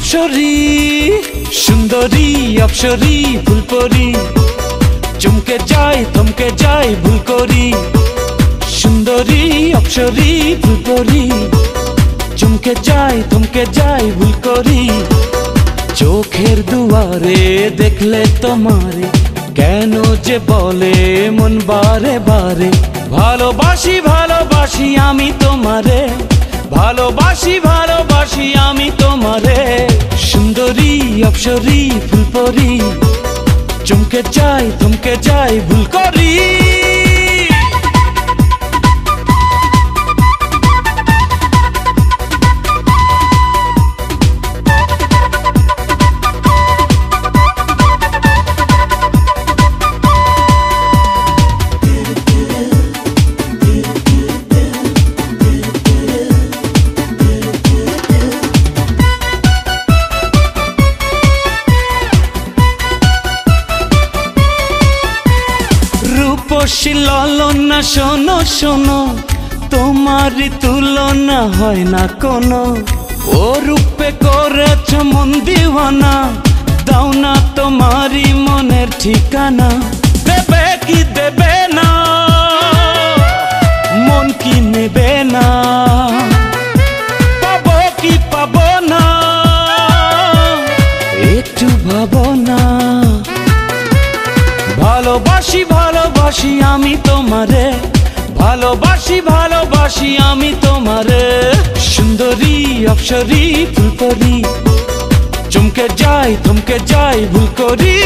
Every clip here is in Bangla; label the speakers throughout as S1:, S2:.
S1: অপ্সরী সুন্দরী অপ্সরী ফুলপরি চমকে যায় থমকে যায় ভুল করি সুন্দরী অপ্সরী ফুলপরি চমকে যায় থমকে যায় ভুল করি চোখের দুয়ারে দেখলে তোমারে কেন যে বলে মন বারে বারে ভালোবাসি ভালোবাসি আমি তোমারে ভালোবাসি ভালোবাসি আমি তোমারে সুন্দরী অপ্সরী ফুলপরি চমকে যাই থমকে যাই ভুল করি ললনা শোনো শোনো তোমারই তুলনা হয় না কোনো ও রূপে করেছ মন দিওয়ানা দাও না তোমারই মনের ঠিকানা দেবে কি দেবে না মন কি নেবে না পাবো কি পাবো না একটু ভাবো না ভালোবাসি ভালোবাসি আমি তোমারে ভালোবাসি ভালোবাসি আমি তোমারে সুন্দরী অপ্সরী ফুলপরি চমকে যাই থমকে যাই ভুল করি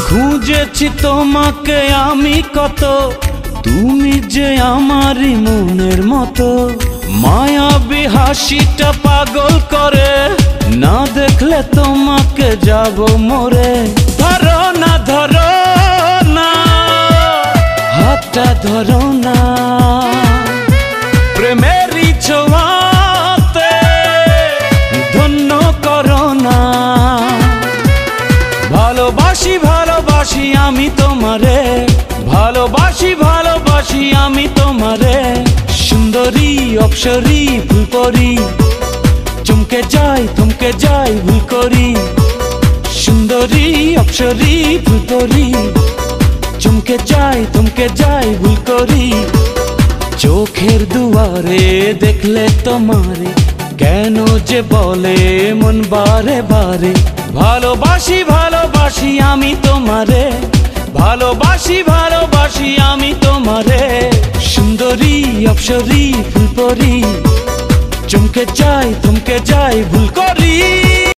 S1: খুঁজেছি তোমাকে আমি কত তুমি যে আমারই মনের মতো মায়াবী হাসিটা পাগল করে না দেখলে তোমাকে যাব মরে ধরো না হাতটা ধরো না প্রেমেরই ছোঁয়াতে ধন্য করো না ভালোবাসি ভালোবাসি আমি তোমারে ভালোবাসি ভালোবাসি আমি তোমারে সুন্দরী অপ্সরী ফুলপরি চমকে যাই থমকে যাই ভুল করি সুন্দরী অপ্সরী ফুলপরি চমকে যাই থমকে যাই ভুল করি চোখের দুয়ারে দেখলে তোমারে কেন যে বলে মন বারে বারে ভালোবাসি ভালোবাসি আমি তোমারে ভালোবাসি ভালোবাসি আমি তোমারে সুন্দরী অপ্সরী ফুলপরি চমকে যাই থমকে যাই ভুল করি।